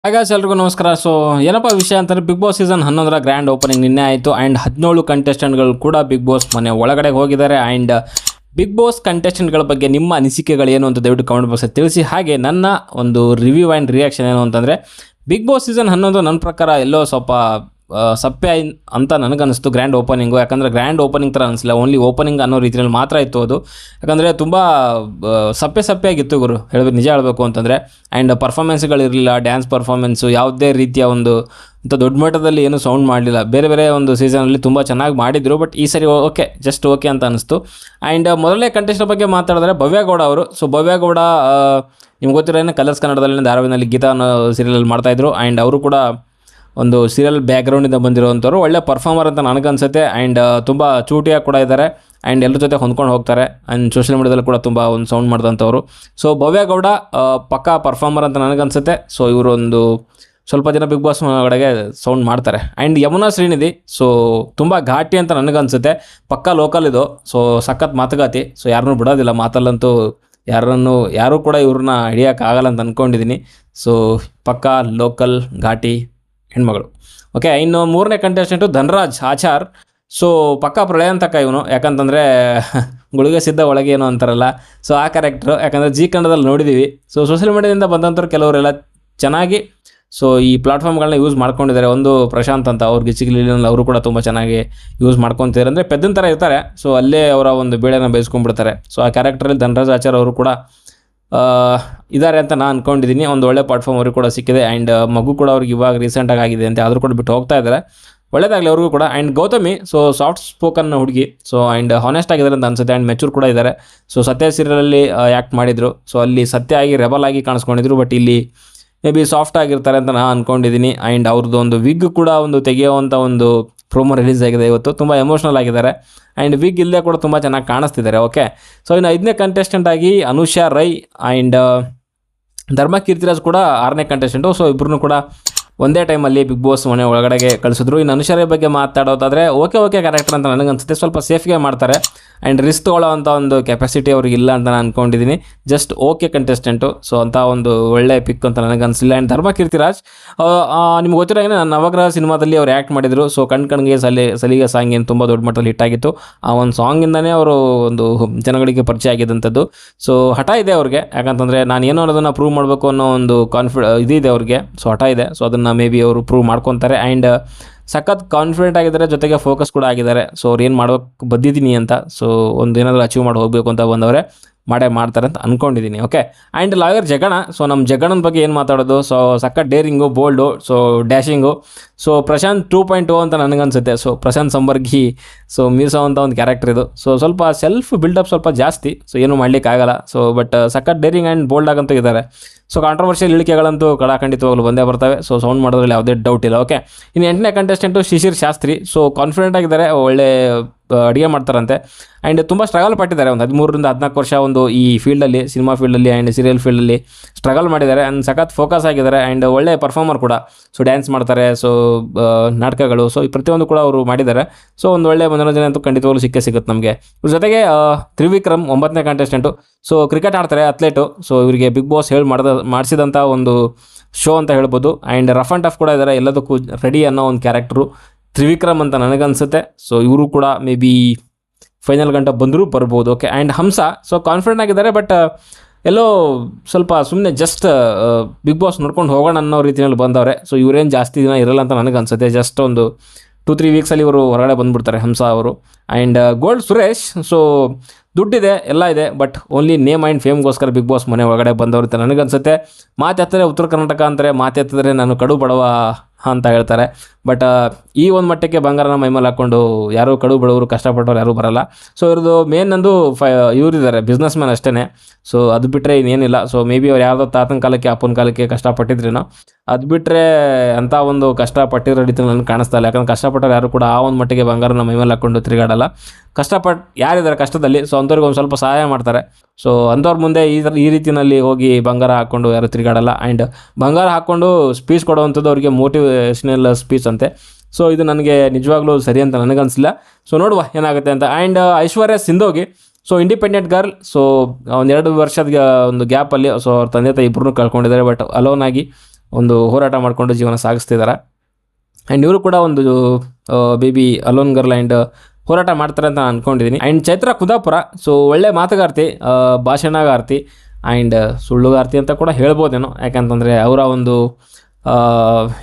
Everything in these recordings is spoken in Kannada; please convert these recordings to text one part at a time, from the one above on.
ಹಾಗಾದ್ರೆ ಎಲ್ರಿಗೂ ನಮಸ್ಕಾರ. ಸೊ ಏನಪ್ಪ ವಿಷಯ ಅಂತಾರೆ, ಬಿಗ್ ಬಾಸ್ ಸೀಸನ್ 11ರ ಗ್ರ್ಯಾಂಡ್ ಓಪನಿಂಗ್ ನಿನ್ನೆ ಆಯಿತು. ಆ್ಯಂಡ್ 17 ಕಂಟೆಸ್ಟೆಂಟ್ಗಳು ಕೂಡ ಬಿಗ್ ಬಾಸ್ ಮನೆ ಒಳಗಡೆ ಹೋಗಿದ್ದಾರೆ. ಆ್ಯಂಡ್ ಬಿಗ್ ಬಾಸ್ ಕಂಟೆಸ್ಟೆಂಟ್ಗಳ ಬಗ್ಗೆ ನಿಮ್ಮ ಅನಿಸಿಕೆಗಳು ಏನು ಅಂತ ದಯವಿಟ್ಟು ಕಮೆಂಟ್ ಬಾಕ್ಸಲ್ಲಿ ತಿಳಿಸಿ. ಹಾಗೆ ನನ್ನ ಒಂದು ರಿವ್ಯೂ ಆ್ಯಂಡ್ ರಿಯಾಕ್ಷನ್ ಏನು ಅಂತಂದರೆ, ಬಿಗ್ ಬಾಸ್ ಸೀಸನ್ 11 ನನ್ನ ಪ್ರಕಾರ ಎಲ್ಲೋ ಸ್ವಲ್ಪ ಸಪ್ಪೆ ಅಂತ ನನಗನ್ನಿಸ್ತು ಗ್ರ್ಯಾಂಡ್ ಓಪನಿಂಗು. ಯಾಕಂದರೆ ಗ್ರ್ಯಾಂಡ್ ಓಪನಿಂಗ್ ಥರ ಅನಿಸಲಿಲ್ಲ, ಓನ್ಲಿ ಓಪನಿಂಗ್ ಅನ್ನೋ ರೀತಿಯಲ್ಲಿ ಮಾತ್ರ ಇತ್ತು ಅದು. ಯಾಕಂದರೆ ತುಂಬ ಸಪ್ಪೆ ಆಗಿತ್ತು ಗುರು, ನಿಜ ಹೇಳಬೇಕು ಅಂತಂದರೆ. ಆ್ಯಂಡ್ ಪರ್ಫಾರ್ಮೆನ್ಸ್ಗಳಿರಲಿಲ್ಲ, ಡ್ಯಾನ್ಸ್ ಪರ್ಫಾರ್ಮೆನ್ಸು ಯಾವುದೇ ರೀತಿಯ ಒಂದು ಅಂತ ದೊಡ್ಡ ಮಟ್ಟದಲ್ಲಿ ಏನೂ ಸೌಂಡ್ ಮಾಡಲಿಲ್ಲ. ಬೇರೆ ಒಂದು ಸೀಸನಲ್ಲಿ ತುಂಬ ಚೆನ್ನಾಗಿ ಮಾಡಿದರು, ಬಟ್ ಈ ಸರಿ ಓಕೆ, ಜಸ್ಟ್ ಓಕೆ ಅಂತ ಅನಿಸ್ತು. ಆ್ಯಂಡ್ ಮೊದಲನೇ ಕಂಟೆಸ್ಟೆಂಟ್ ಬಗ್ಗೆ ಮಾತಾಡಿದ್ರೆ ಭವ್ಯಗೌಡ ಅವರು. ಸೊ ಭವ್ಯಗೌಡ ನಿಮ್ಗೆ ಗೊತ್ತಿರೋ ಕಲರ್ಸ್ ಕನ್ನಡದಲ್ಲಿ ಧಾರಾವಾಹಿನಲ್ಲಿ ಗೀತಾ ಅನ್ನೋ ಸೀರಿಯಲಲ್ಲಿ ಮಾಡ್ತಾಯಿದ್ರು. ಆ್ಯಂಡ್ ಅವರು ಕೂಡ ಒಂದು ಸೀರಿಯಲ್ ಬ್ಯಾಕ್ಗ್ರೌಂಡಿಂದ ಬಂದಿರುವಂಥವ್ರು, ಒಳ್ಳೆ ಪರ್ಫಾರ್ಮರ್ ಅಂತ ನನಗನ್ಸುತ್ತೆ. ಆ್ಯಂಡ್ ತುಂಬ ಚೂಟಿಯಾಗಿ ಕೂಡ ಇದ್ದಾರೆ. ಆ್ಯಂಡ್ ಎಲ್ಲರ ಜೊತೆ ಹೊಂದ್ಕೊಂಡು ಹೋಗ್ತಾರೆ. ಆ್ಯಂಡ್ ಸೋಷಿಯಲ್ ಮೀಡಿಯಾದಲ್ಲಿ ಕೂಡ ತುಂಬ ಒಂದು ಸೌಂಡ್ ಮಾಡಿದಂಥವ್ರು. ಸೊ ಭವ್ಯಗೌಡ ಪಕ್ಕಾ ಪರ್ಫಾರ್ಮರ್ ಅಂತ ನನಗನ್ಸುತ್ತೆ. ಸೊ ಇವರು ಒಂದು ಸ್ವಲ್ಪ ದಿನ ಬಿಗ್ ಬಾಸ್ ಒಳಗಡೆ ಸೌಂಡ್ ಮಾಡ್ತಾರೆ. ಆ್ಯಂಡ್ ಯಮುನಾ ಶ್ರೀನಿಧಿ, ಸೊ ತುಂಬ ಘಾಟಿ ಅಂತ ನನಗನ್ಸುತ್ತೆ. ಪಕ್ಕಾ ಲೋಕಲ್ ಇದು. ಸೊ ಸಖತ್ ಮಾತುಗಾತಿ. ಸೊ ಯಾರನ್ನೂ ಬಿಡೋದಿಲ್ಲ ಮಾತಲ್ಲಂತೂ, ಯಾರೂ ಕೂಡ ಇವ್ರನ್ನ ಹಿಡಿಯೋಕ್ಕಾಗಲ್ಲ ಅಂತ ಅಂದ್ಕೊಂಡಿದ್ದೀನಿ. ಸೊ ಪಕ್ಕಾ ಲೋಕಲ್ ಘಾಟಿ ಹೆಣ್ಮಗಳು. ಓಕೆ, ಇನ್ನು ಮೂರನೇ ಕಂಟೆಸ್ಟೆಂಟು ಧನರಾಜ್ ಆಚಾರ್. ಸೊ ಪಕ್ಕಾ ಪ್ರಳಯಾಂತಕ ಇವನು. ಯಾಕಂತಂದರೆ ಗುಳಿಗೆ ಸಿದ್ಧ ಒಳಗೆ ಏನೋ ಅಂತಾರಲ್ಲ, ಸೊ ಆ ಕ್ಯಾರೆಕ್ಟ್ರು. ಯಾಕಂದರೆ ಜಿ ಕನ್ನಡದಲ್ಲಿ ನೋಡಿದ್ದೀವಿ. ಸೊ ಸೋಷಿಯಲ್ ಮೀಡಿಯಾದಿಂದ ಬಂದಂಥವ್ರು ಕೆಲವರೆಲ್ಲ ಚೆನ್ನಾಗಿ ಸೊ ಈ ಪ್ಲಾಟ್ಫಾರ್ಮ್ಗಳನ್ನ ಯೂಸ್ ಮಾಡ್ಕೊಂಡಿದ್ದಾರೆ. ಒಂದು ಪ್ರಶಾಂತ್ ಅಂತ ಅವ್ರು ಗಿಚ್ಚಿಗಿಲಿನಲ್ಲಿ ಅವರು ಕೂಡ ತುಂಬ ಚೆನ್ನಾಗಿ ಯೂಸ್ ಮಾಡ್ಕೊತಿದ್ದಾರೆ. ಅಂದರೆ ಪೆದ್ದನ ಥರ ಇರ್ತಾರೆ. ಸೊ ಅಲ್ಲೇ ಅವರ ಒಂದು ಬೇಳೆನ ಬೇಯಿಸ್ಕೊಂಡ್ಬಿಡ್ತಾರೆ. ಸೊ ಆ ಕ್ಯಾರೆಕ್ಟ್ರಲ್ಲಿ ಧನರಾಜ್ ಆಚಾರ್ ಅವರು ಕೂಡ ಇದ್ದಾರೆ ಅಂತ ನಾನು ಅಂದ್ಕೊಂಡಿದ್ದೀನಿ. ಒಂದು ಒಳ್ಳೆ ಪ್ಲಾಟ್ಫಾರ್ಮ್ ಅವ್ರಿಗೆ ಕೂಡ ಸಿಕ್ಕಿದೆ. ಆ್ಯಂಡ್ ಮಗು ಕೂಡ ಅವ್ರಿಗೆ ಇವಾಗ ರೀಸೆಂಟಾಗಿ ಆಗಿದೆ ಅಂತ, ಆದರೂ ಕೂಡ ಬಿಟ್ಟು ಹೋಗ್ತಾ ಇದ್ದಾರೆ. ಒಳ್ಳೆಯದಾಗಲಿ ಅವ್ರಿಗೂ ಕೂಡ. And Gautami, so soft spoken ಹುಡುಗಿ. ಸೊ ಆ್ಯಂಡ್ ಹಾನೆಸ್ಟ್ ಆಗಿದ್ದಾರೆ ಅಂತ ಅನ್ಸುತ್ತೆ. ಆ್ಯಂಡ್ ಮೆಚೂರ್ ಕೂಡ ಇದ್ದಾರೆ. ಸೊ ಸತ್ಯ ಸೀರಿಯಲಲ್ಲಿ ಆ್ಯಕ್ಟ್ ಮಾಡಿದರು. ಸೊ ಅಲ್ಲಿ ಸತ್ಯ ಆಗಿ ರೆಬಲ್ ಆಗಿ ಕಾಣಿಸ್ಕೊಂಡಿದ್ರು, ಬಟ್ ಇಲ್ಲಿ ಮೇ ಬಿ ಸಾಫ್ಟ್ ಆಗಿರ್ತಾರೆ ಅಂತ ನಾನು ಅಂದ್ಕೊಂಡಿದ್ದೀನಿ. ಆ್ಯಂಡ್ ಅವ್ರದ್ದು ಒಂದು ವಿಗ್ ಕೂಡ ಒಂದು ತೆಗೆಯುವಂಥ ಒಂದು ಪ್ರೋಮೋ ರಿಲೀಸ್ ಆಗಿದೆ ಇವತ್ತು. ತುಂಬ ಎಮೋಷ್ನಲ್ ಆಗಿದ್ದಾರೆ. ಆ್ಯಂಡ್ ವಿಗ್ ಇಲ್ಲದೆ ಕೂಡ ತುಂಬ ಚೆನ್ನಾಗಿ ಕಾಣಿಸ್ತಿದ್ದಾರೆ. ಓಕೆ, ಸೊ ಇನ್ನು 5ನೇ ಕಂಟೆಸ್ಟೆಂಟ್ ಆಗಿ ಅನುಷಾ ರೈ ಆ್ಯಂಡ್ ಧರ್ಮ ಕೀರ್ತಿರಾಜ್ ಕೂಡ 6ನೇ ಕಂಟೆಸ್ಟೆಂಟು. ಸೊ ಇಬ್ಬರೂ ಕೂಡ ಒಂದೇ ಟೈಮಲ್ಲಿ ಬಿಗ್ ಬಾಸ್ ಮನೆ ಒಳಗಡೆಗೆ ಕಳಿಸಿದ್ರು. ಇನ್ನು ಅನುಷಾ ರೈ ಬಗ್ಗೆ ಮಾತಾಡೋದಾದರೆ ಓಕೆ ಕ್ಯಾರೆಕ್ಟರ್ ಅಂತ ನನಗನ್ಸುತ್ತೆ. ಸ್ವಲ್ಪ ಸೇಫ್ಗೆ ಮಾಡ್ತಾರೆ. ಆ್ಯಂಡ್ ರಿಸ್ಕ್ ತೊಗೊಳ್ಳೋವಂಥ ಒಂದು ಕೆಪಾಸಿಟಿ ಅವ್ರಿಗೆ ಇಲ್ಲ ಅಂತ ನಾನು ಅಂದ್ಕೊಂಡಿದ್ದೀನಿ. Just okay contestant. ಸೊ ಅಂಥ ಒಂದು ಒಳ್ಳೆ ಪಿಕ್ ಅಂತ ನನಗನ್ಸಿಲ್ಲ. ಆ್ಯಂಡ್ ಧರ್ಮ ಕೀರ್ತಿರಾಜ್, ನಿಮ್ಗೆ ಗೊತ್ತಿರೋ ನಾನು ನವಗ್ರಹ ಸಿನಿಮಾದಲ್ಲಿ ಅವ್ರು ಆ್ಯಕ್ಟ್ ಮಾಡಿದರು. ಸೊ ಕಣ್ಗೆ ಸಲಿಗೆ ಸಾಂಗ್ ಏನು ತುಂಬ ದೊಡ್ಡ ಮಟ್ಟದಲ್ಲಿ ಹಿಟ್ ಆಗಿತ್ತು. ಆ ಒಂದು ಸಾಂಗಿಂದನೇ ಅವರು ಒಂದು ಜನಗಳಿಗೆ ಪರಿಚಯ ಆಗಿದ್ದಂಥದ್ದು. ಸೊ ಹಠ ಇದೆ ಅವ್ರಿಗೆ. ಯಾಕಂತಂದರೆ ನಾನು ಏನೋ ಅನ್ನೋದನ್ನು ಪ್ರೂವ್ ಮಾಡಬೇಕು ಅನ್ನೋ ಒಂದು ಇದಿದೆ ಅವ್ರಿಗೆ. ಸೊ ಹಠ ಇದೆ. ಸೊ ಅದನ್ನು ಮೇ ಬಿ ಅವರು ಪ್ರೂವ್ ಮಾಡ್ಕೊತಾರೆ. ಆ್ಯಂಡ್ ಸಖತ್ ಕಾನ್ಫಿಡೆಂಟ್ ಆಗಿದ್ದಾರೆ, ಜೊತೆಗೆ ಫೋಕಸ್ ಕೂಡ ಆಗಿದ್ದಾರೆ. ಸೊ ಅವ್ರು ಏನು ಮಾಡೋಕ್ಕೆ ಬಂದಿದ್ದೀನಿ ಅಂತ, ಸೊ ಒಂದು ಏನಾದರೂ ಅಚೀವ್ ಮಾಡಿ ಹೋಗಬೇಕು ಅಂತ ಬಂದವರೆ ಮಾಡ್ತಾರೆ ಅಂತ ಅಂದ್ಕೊಂಡಿದ್ದೀನಿ. ಓಕೆ, ಆ್ಯಂಡ್ ಲಾಯರ್ ಜಗಣ. ಸೊ ನಮ್ಮ ಜಗಣನ ಬಗ್ಗೆ ಏನು ಮಾತಾಡೋದು. ಸೊ ಸಖತ್ daring, bold, so dashing. So Prashanth 2.0 ಅಂತ ನನಗನ್ಸುತ್ತೆ. ಸೊ ಪ್ರಶಾಂತ್ ಸಂಬರ್ಗಿ ಸೊ ಮೀಸೋವಂಥ ಒಂದು ಕ್ಯಾರೆಕ್ಟರ್ ಇದು. ಸೊ ಸ್ವಲ್ಪ ಸೆಲ್ಫ್ ಬಿಲ್ಡಪ್ ಸ್ವಲ್ಪ ಜಾಸ್ತಿ. ಸೊ ಏನೂ ಮಾಡಲಿಕ್ಕಾಗಲ್ಲ. ಸೊ ಬಟ್ ಸಖತ್ ಡೇರಿಂಗ್ ಆ್ಯಂಡ್ ಬೋಲ್ಡ್ ಆಗಂತೂ ಇದ್ದಾರೆ. ಸೊ ಕಾಂಟ್ರವರ್ಷಿಯಲ್ ಇಳಿಕೆಗಳಂತೂ ಖಂಡಿತವಾಗಲು ಬಂದೇ ಬರ್ತವೆ. ಸೊ ಸೌಂಡ್ ಮಾಡೋದ್ರಲ್ಲಿ ಯಾವುದೇ ಡೌಟ್ ಇಲ್ಲ. ಓಕೆ, ಇನ್ನು 8ನೇ contestant Shishir Shastri. So confident ಆಗಿದ್ದಾರೆ, ಒಳ್ಳೆ ಅಡುಗೆ ಮಾಡ್ತಾರಂತೆ. ಆ್ಯಂಡ್ ತುಂಬ ಸ್ಟ್ರಗಲ್ ಪಟ್ಟಿದ್ದಾರೆ. ಒಂದು 13ರಿಂದ 14 ವರ್ಷ ಒಂದು ಈ ಫೀಲ್ಡಲ್ಲಿ, ಸಿನಿಮಾ ಫೀಲ್ಡಲ್ಲಿ ಆ್ಯಂಡ್ ಸೀರಿಯಲ್ ಫೀಲ್ಡಲ್ಲಿ ಸ್ಟ್ರಗಲ್ ಮಾಡಿದ್ದಾರೆ. ಆ್ಯಂಡ್ ಸಖತ್ ಫೋಕಸ್ ಆಗಿದ್ದಾರೆ. ಆ್ಯಂಡ್ ಒಳ್ಳೆ ಪರ್ಫಾರ್ಮರ್ ಕೂಡ. ಸೊ ಡ್ಯಾನ್ಸ್ ಮಾಡ್ತಾರೆ, ಸೊ ನಾಟಕಗಳು, ಸೊ ಈ ಪ್ರತಿಯೊಂದು ಕೂಡ ಅವರು ಮಾಡಿದ್ದಾರೆ. ಸೊ ಒಂದು ಒಳ್ಳೆ ಮನೋರಂಜನೆ ಅಂತೂ ಖಂಡಿತವಾಗ್ಲೂ ಸಿಗುತ್ತೆ ನಮಗೆ. ಇದ್ರ ಜೊತೆಗೆ ತ್ರಿವಿಕ್ರಮ್ 9ನೇ ಕಂಟೆಸ್ಟೆಂಟು. ಸೊ ಕ್ರಿಕೆಟ್ ಆಡ್ತಾರೆ, ಅಥ್ಲೇಟು. ಸೊ ಇವರಿಗೆ ಬಿಗ್ ಬಾಸ್ ಮಾಡಿಸಿದಂಥ ಒಂದು ಶೋ ಅಂತ ಹೇಳ್ಬೋದು. ಆ್ಯಂಡ್ ರಫ್ ಆ್ಯಂಡ್ ಟಫ್ ಕೂಡ ಇದ್ದಾರೆ, ಎಲ್ಲದಕ್ಕೂ ರೆಡಿ ಅನ್ನೋ ಒಂದು ಕ್ಯಾರೆಕ್ಟ್ರು ತ್ರಿವಿಕ್ರಮ್ ಅಂತ ನನಗನ್ಸುತ್ತೆ. ಸೊ ಇವರು ಕೂಡ ಮೇ ಬಿ ಫೈನಲ್ ಗಂಟ ಬಂದರೂ ಬರ್ಬೋದು. Okay, and Hamsa. So confident ಆಗಿದ್ದಾರೆ, ಬಟ್ ಎಲ್ಲೋ ಸ್ವಲ್ಪ ಸುಮ್ಮನೆ ಜಸ್ಟ್ ಬಿಗ್ ಬಾಸ್ ನೋಡ್ಕೊಂಡು ಹೋಗೋಣ ಅನ್ನೋ ರೀತಿಯಲ್ಲಿ ಬಂದವ್ರೆ. ಸೊ ಇವರೇನು ಜಾಸ್ತಿ ದಿನ ಇರಲ್ಲ ಅಂತ ನನಗನ್ಸುತ್ತೆ. ಜಸ್ಟ್ ಒಂದು 2-3 ವೀಕ್ಸಲ್ಲಿ ಇವರು ಹೊರಗಡೆ ಬಂದುಬಿಡ್ತಾರೆ ಹಂಸ ಅವರು. And gold Suresh. ಸೊ ದುಡ್ಡಿದೆ, ಎಲ್ಲ ಇದೆ, ಬಟ್ ಓನ್ಲಿ ನೇಮ್ ಆ್ಯಂಡ್ ಫೇಮ್ಗೋಸ್ಕರ ಬಿಗ್ ಬಾಸ್ ಮನೆ ಒಳಗಡೆ ಬಂದವರು ಅಂತ ನನಗನ್ಸುತ್ತೆ. ಮಾತೆತ್ತಿದ್ರೆ ಉತ್ತರ ಕರ್ನಾಟಕ ಅಂತಾರೆ, ಮಾತೆತ್ತಿದ್ರೆ ನಾನು ಕಡು ಬಡವ ಅಂತ ಹೇಳ್ತಾರೆ. ಬಟ್ ಈ ಒಂದು ಮಟ್ಟಕ್ಕೆ ಬಂಗಾರನ ಮೈಮೇಲೆ ಹಾಕ್ಕೊಂಡು ಯಾರೂ ಕಡು ಬಡವರು ಕಷ್ಟಪಟ್ಟವ್ರು ಯಾರೂ ಬರಲ್ಲ. ಸೊ ಇವ್ರದ್ದು ಮೇನ್ ನಂದು ಇವರಿದ್ದಾರೆ ಬಿಸ್ನೆಸ್ ಮ್ಯಾನ್ ಅಷ್ಟೇ. ಸೊ ಅದು ಬಿಟ್ಟರೆ ಇನ್ನೇನಿಲ್ಲ. ಸೊ ಮೇ ಬಿ ಅವ್ರು ಯಾವುದೋ ತಾತನ ಕಾಲಕ್ಕೆ ಅಪ್ಪನ ಕಾಲಕ್ಕೆ ಕಷ್ಟಪಟ್ಟಿದ್ರೇನೋ, ಅದು ಬಿಟ್ಟರೆ ಅಂಥ ಒಂದು ಕಷ್ಟಪಟ್ಟಿರೋ ರೀತಿ ನನಗೆ ಕಾಣಿಸ್ತಾ ಇಲ್ಲ. ಯಾಕಂದ್ರೆ ಕಷ್ಟಪಟ್ಟವ್ರು ಯಾರು ಕೂಡ ಆ ಒಂದು ಮಟ್ಟಿಗೆ ಬಂಗಾರನ ಮೈಮೇಲೆ ಹಾಕ್ಕೊಂಡು ತಿರುಗಾಡಲ್ಲ. ಕಷ್ಟಪಟ್ಟು ಯಾರಿದ್ದಾರೆ ಕಷ್ಟದಲ್ಲಿ, ಸೊ ಅಂಥವ್ರಿಗೆ ಒಂದು ಸ್ವಲ್ಪ ಸಹಾಯ ಮಾಡ್ತಾರೆ. ಸೊ ಅಂಥವ್ರ ಮುಂದೆ ಈ ರೀತಿಯಲ್ಲಿ ಹೋಗಿ ಬಂಗಾರ ಹಾಕ್ಕೊಂಡು ಯಾರು ತಿರುಗಾಡಲ್ಲ. ಆ್ಯಂಡ್ ಬಂಗಾರ ಹಾಕ್ಕೊಂಡು ಸ್ಪೀಚ್ ಕೊಡುವಂಥದ್ದು ಅವರಿಗೆ ಮೋಟಿವೇಶ್ನಲ್ ಸ್ಪೀಚ್ ಅಂತೆ. ಸೊ ಇದು ನನಗೆ ನಿಜವಾಗ್ಲೂ ಸರಿ ಅಂತ ನನಗನ್ಸಿಲ್ಲ. ಸೊ ನೋಡುವ ಏನಾಗುತ್ತೆ ಅಂತ. And Aishwarya Sindhogi. So independent girl. So 1-2 ವರ್ಷದ ಒಂದು ಗ್ಯಾಪಲ್ಲಿ ಸೊ ಅವ್ರ ತಂದೆ ತಾಯಿ ಇಬ್ಬರನ್ನೂ ಕಳ್ಕೊಂಡಿದ್ದಾರೆ. ಬಟ್ ಅಲೋನ್ ಆಗಿ ಒಂದು ಹೋರಾಟ ಮಾಡಿಕೊಂಡು ಜೀವನ ಸಾಗಿಸ್ತಿದ್ದಾರೆ. ಆ್ಯಂಡ್ ಇವರು ಕೂಡ ಒಂದು ಬೇಬಿ ಅಲೋನ್ ಗರ್ಲ್ ಆ್ಯಂಡ್ ಹೋರಾಟ ಮಾಡ್ತಾರೆ ಅಂತ ನಾನು ಅಂದ್ಕೊಂಡಿದ್ದೀನಿ. ಆ್ಯಂಡ್ ಚೈತ್ರ ಕುಂದಾಪುರ ಸೊ ಒಳ್ಳೆ ಮಾತುಗಾರ್ತಿ, ಭಾಷಣಗಾರ್ತಿ ಆ್ಯಂಡ್ ಸುಳ್ಳುಗಾರ್ತಿ ಅಂತ ಕೂಡ ಹೇಳ್ಬೋದೇನೋ. ಯಾಕಂತಂದರೆ ಅವರ ಒಂದು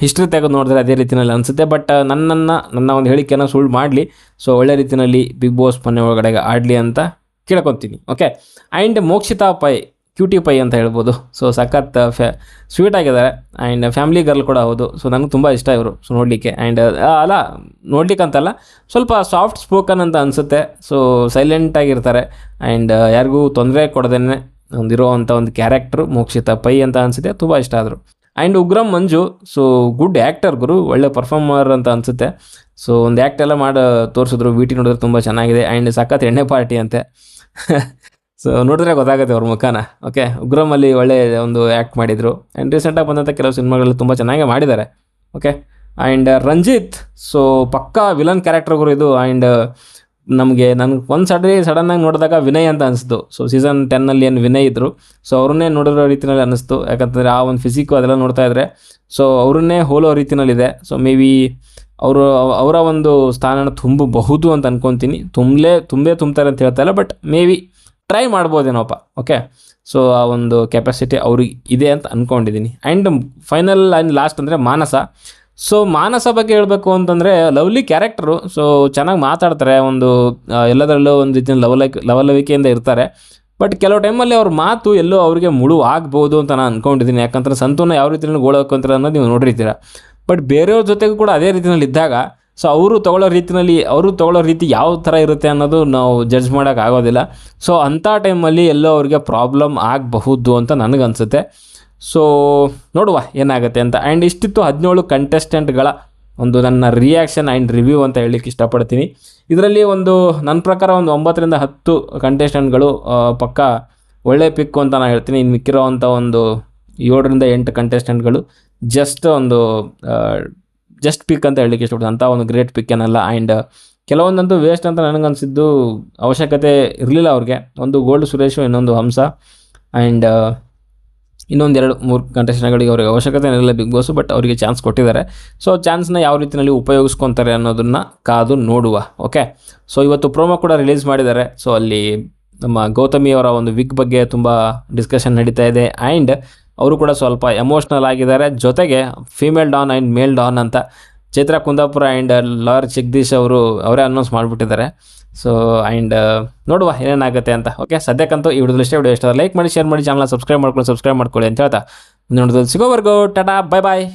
ಹಿಸ್ಟ್ರಿ ತೆಗೆದು ನೋಡಿದ್ರೆ ಅದೇ ರೀತಿಯಲ್ಲಿ ಅನಿಸುತ್ತೆ. ಬಟ್ ನನ್ನ ಒಂದು ಹೇಳಿಕೆಯನ್ನು ಸುಳ್ಳು ಮಾಡಲಿ, ಸೊ ಒಳ್ಳೆ ರೀತಿಯಲ್ಲಿ ಬಿಗ್ ಬಾಸ್ ಮನೆ ಒಳಗಡೆ ಆಡಲಿ ಅಂತ ಕೇಳ್ಕೊತೀನಿ. Okay. And Mokshitha Pai, cutie pie ಅಂತ ಹೇಳ್ಬೋದು. ಸೊ ಸಖತ್ ಸ್ವೀಟ್ ಆಗಿದ್ದಾರೆ ಆ್ಯಂಡ್ ಫ್ಯಾಮಿಲಿ ಗರ್ಲ್ ಕೂಡ ಹೌದು. ಸೊ ನನಗೆ ತುಂಬ ಇಷ್ಟ ಇವರು ಸೊ ನೋಡಲಿಕ್ಕೆ. ಆ್ಯಂಡ್ ಅಲ್ಲ ನೋಡ್ಲಿಕ್ಕೆ ಅಂತಲ್ಲ, ಸ್ವಲ್ಪ ಸಾಫ್ಟ್ ಸ್ಪೋಕನ್ ಅಂತ ಅನಿಸುತ್ತೆ. ಸೊ ಸೈಲೆಂಟಾಗಿರ್ತಾರೆ ಆ್ಯಂಡ್ ಯಾರಿಗೂ ತೊಂದರೆ ಕೊಡದೇನೆ ಒಂದಿರೋ ಅಂಥ ಒಂದು ಕ್ಯಾರೆಕ್ಟ್ರು ಮೋಕ್ಷಿತಾ ಪೈ ಅಂತ ಅನಿಸುತ್ತೆ. ತುಂಬ ಇಷ್ಟ ಆದರು. And Ugramm Manju, so good actor ಗುರು, ಒಳ್ಳೆ ಪರ್ಫಾರ್ಮರ್ ಅಂತ ಅನಿಸುತ್ತೆ. ಸೊ ಒಂದು ಆ್ಯಕ್ಟ್ ಎಲ್ಲ ಮಾಡಿ ತೋರಿಸಿದ್ರು, ವಿಟಿ ನೋಡಿದ್ರೆ ತುಂಬ ಚೆನ್ನಾಗಿದೆ. ಆ್ಯಂಡ್ ಸಖತ್ ಎಣ್ಣೆ ಪಾರ್ಟಿ ಅಂತೆ. ಸೊ ನೋಡಿದ್ರೆ ಗೊತ್ತಾಗುತ್ತೆ ಅವ್ರ ಮುಖನ. ಓಕೆ. ಉಗ್ರಮಲ್ಲಿ ಒಳ್ಳೆ ಒಂದು ಆ್ಯಕ್ಟ್ ಮಾಡಿದರು. ಆ್ಯಂಡ್ ರೀಸೆಂಟಾಗಿ ಬಂದಂಥ ಕೆಲವು ಸಿನಿಮಾಗಳಲ್ಲಿ ತುಂಬ ಚೆನ್ನಾಗೇ ಮಾಡಿದ್ದಾರೆ. ಓಕೆ. ಆ್ಯಂಡ್ ರಂಜಿತ್, ಸೊ ಪಕ್ಕಾ ವಿಲನ್ ಕ್ಯಾರೆಕ್ಟರ್ಗಳು ಇದು. ಆ್ಯಂಡ್ ನನಗೆ ಒಂದು ಸಡನ್ನಾಗಿ ನೋಡಿದಾಗ ವಿನಯ್ ಅಂತ ಅನಿಸ್ತು. ಸೊ ಸೀಸನ್ 10ನಲ್ಲಿ ಏನು ವಿನಯ್ ಇದ್ದರು, ಸೊ ಅವ್ರನ್ನೇ ನೋಡಿರೋ ರೀತಿಯಲ್ಲಿ ಅನ್ನಿಸ್ತು. ಯಾಕಂತಂದರೆ ಆ ಒಂದು ಫಿಸಿಕ್ಕು ಅದೆಲ್ಲ ನೋಡ್ತಾ ಇದ್ದರೆ ಸೊ ಅವ್ರನ್ನೇ ಹೋಲೋ ರೀತಿಯಲ್ಲಿದೆ. ಸೊ ಮೇ ಬಿ ಅವರ ಒಂದು ಸ್ಥಾನನ ತುಂಬಬಹುದು ಅಂತ ಅನ್ಕೊತೀನಿ. ತುಂಬ್ತಾರೆ ಅಂತ ಹೇಳ್ತಾ ಇಲ್ಲ, ಬಟ್ ಮೇ ಬಿ ಟ್ರೈ ಮಾಡ್ಬೋದೇನೋಪ್ಪ. ಓಕೆ. ಸೊ ಆ ಒಂದು ಕೆಪಾಸಿಟಿ ಅವ್ರಿಗೆ ಇದೆ ಅಂತ ಅಂದ್ಕೊಂಡಿದ್ದೀನಿ. ಆ್ಯಂಡ್ ಫೈನಲ್ ಆ್ಯಂಡ್ ಲಾಸ್ಟ್ ಅಂದರೆ ಮಾನಸ. ಸೊ ಮಾನಸ ಬಗ್ಗೆ ಹೇಳಬೇಕು ಅಂತಂದರೆ ಲವ್ಲಿ ಕ್ಯಾರೆಕ್ಟರು. ಸೊ ಚೆನ್ನಾಗಿ ಮಾತಾಡ್ತಾರೆ, ಒಂದು ಎಲ್ಲದರಲ್ಲೂ ಒಂದು ರೀತಿಯ ಲವಲವಿಕೆಯಿಂದ ಇರ್ತಾರೆ. ಬಟ್ ಕೆಲವು ಟೈಮಲ್ಲಿ ಅವ್ರ ಮಾತು ಎಲ್ಲೋ ಅವರಿಗೆ ಮುಳು ಆಗ್ಬೋದು ಅಂತ ನಾನು ಅಂದ್ಕೊಂಡಿದ್ದೀನಿ. ಯಾಕಂದರೆ ಸಂತೂನ ಯಾವ ರೀತಿಯಲ್ಲಿ ಗೋಳಾಕೊಂತಾರೆ ಅನ್ನೋದು ನೀವು ನೋಡಿರ್ತೀರ. ಬಟ್ ಬೇರೆಯವ್ರ ಜೊತೆಗೂ ಕೂಡ ಅದೇ ರೀತಿಯಲ್ಲಿ ಇದ್ದಾಗ ಸೊ ಅವರು ತೊಗೊಳ್ಳೋ ರೀತಿ ಯಾವ ಥರ ಇರುತ್ತೆ ಅನ್ನೋದು ನಾವು ಜಡ್ಜ್ ಮಾಡೋಕ್ಕಾಗೋದಿಲ್ಲ. ಸೊ ಅಂಥ ಟೈಮಲ್ಲಿ ಎಲ್ಲೋ ಅವ್ರಿಗೆ ಪ್ರಾಬ್ಲಮ್ ಆಗಬಹುದು ಅಂತ ನನಗನ್ಸುತ್ತೆ. ಸೊ ನೋಡುವ ಏನಾಗುತ್ತೆ ಅಂತ. ಆ್ಯಂಡ್ ಇಷ್ಟಿತ್ತು 17 ಕಂಟೆಸ್ಟೆಂಟ್ಗಳ ಒಂದು ನನ್ನ ರಿಯಾಕ್ಷನ್ ಆ್ಯಂಡ್ ರಿವ್ಯೂ ಅಂತ ಹೇಳಲಿಕ್ಕೆ ಇಷ್ಟಪಡ್ತೀನಿ. ಇದರಲ್ಲಿ ನನ್ನ ಪ್ರಕಾರ ಒಂದು 9 ರಿಂದ 10 ಕಂಟೆಸ್ಟೆಂಟ್ಗಳು ಪಕ್ಕ ಒಳ್ಳೆ ಪಿಕ್ಕು ಅಂತ ನಾನು ಹೇಳ್ತೀನಿ. ಇನ್ನು ಮಿಕ್ಕಿರೋವಂಥ ಒಂದು 7 ರಿಂದ 8 ಕಂಟೆಸ್ಟೆಂಟ್ಗಳು ಜಸ್ಟ್ ಪಿಕ್ ಅಂತ ಹೇಳಲಿಕ್ಕೆ ಇಷ್ಟಪಡ್ತೀನಿ. ಅಂಥ ಒಂದು ಗ್ರೇಟ್ ಪಿಕ್ ಏನಲ್ಲ. ಆ್ಯಂಡ್ ಕೆಲವೊಂದಂತೂ ವೇಸ್ಟ್ ಅಂತ ನನಗನ್ಸಿದ್ದು, ಅವಶ್ಯಕತೆ ಇರಲಿಲ್ಲ ಅವ್ರಿಗೆ. ಒಂದು ಗೋಲ್ಡ್ ಸುರೇಶು, ಇನ್ನೊಂದು ಹಂಸ, ಆ್ಯಂಡ್ ಇನ್ನೊಂದು 2-3 ಕಂಟೆಸ್ಟೆಂಟ್ಗಳಿಗೆ ಅವ್ರಿಗೆ ಅವಶ್ಯಕತೆ ಇರಲಿಲ್ಲ ಬಿಗ್ ಬಾಸು. ಬಟ್ ಅವರಿಗೆ ಚಾನ್ಸ್ ಕೊಟ್ಟಿದ್ದಾರೆ. ಸೊ ಚಾನ್ಸ್ನ ಯಾವ ರೀತಿಯಲ್ಲಿ ಉಪಯೋಗಿಸ್ಕೊತಾರೆ ಅನ್ನೋದನ್ನು ಕಾದು ನೋಡುವ. ಓಕೆ. ಸೊ ಇವತ್ತು ಪ್ರೋಮೋ ಕೂಡ ರಿಲೀಸ್ ಮಾಡಿದ್ದಾರೆ. ಸೊ ಅಲ್ಲಿ ನಮ್ಮ ಗೌತಮಿ ಅವರ ಒಂದು ವಿಗ್ ಬಗ್ಗೆ ತುಂಬ ಡಿಸ್ಕಷನ್ ನಡೀತಾ ಇದೆ. ಆ್ಯಂಡ್ ಅವರು ಕೂಡ ಸ್ವಲ್ಪ ಎಮೋಷ್ನಲ್ ಆಗಿದ್ದಾರೆ. ಜೊತೆಗೆ female Don and male don ಅಂತ ಚೈತ್ರ ಕುಂದಾಪುರ ಆ್ಯಂಡ್ ಲಾಯರ್ ಜಗದೀಶ್ ಅವರೇ ಅನೌನ್ಸ್ ಮಾಡಿಬಿಟ್ಟಿದ್ದಾರೆ. ಸೊ ಆ್ಯಂಡ್ ನೋಡುವ ಏನೇನಾಗುತ್ತೆ ಅಂತ. ಓಕೆ. ಸದ್ಯಕ್ಕಂತೂ ಈ ವಿಡಿಯೋದಲ್ಲಿ ಇಷ್ಟ ಲೈಕ್ ಮಾಡಿ, ಶೇರ್ ಮಾಡಿ, ಚಾನಲ್ ಸಬ್ಸ್ಕ್ರೈಬ್ ಮಾಡ್ಕೊಳ್ಳಿ ಅಂತ ಹೇಳ್ತಾ ಮುಂದಿನ ವಿಡಿಯೋದಲ್ಲಿ ಸಿಗೋವರೆಗೂ ಟಾಟಾ, ಬೈ ಬಾಯ್.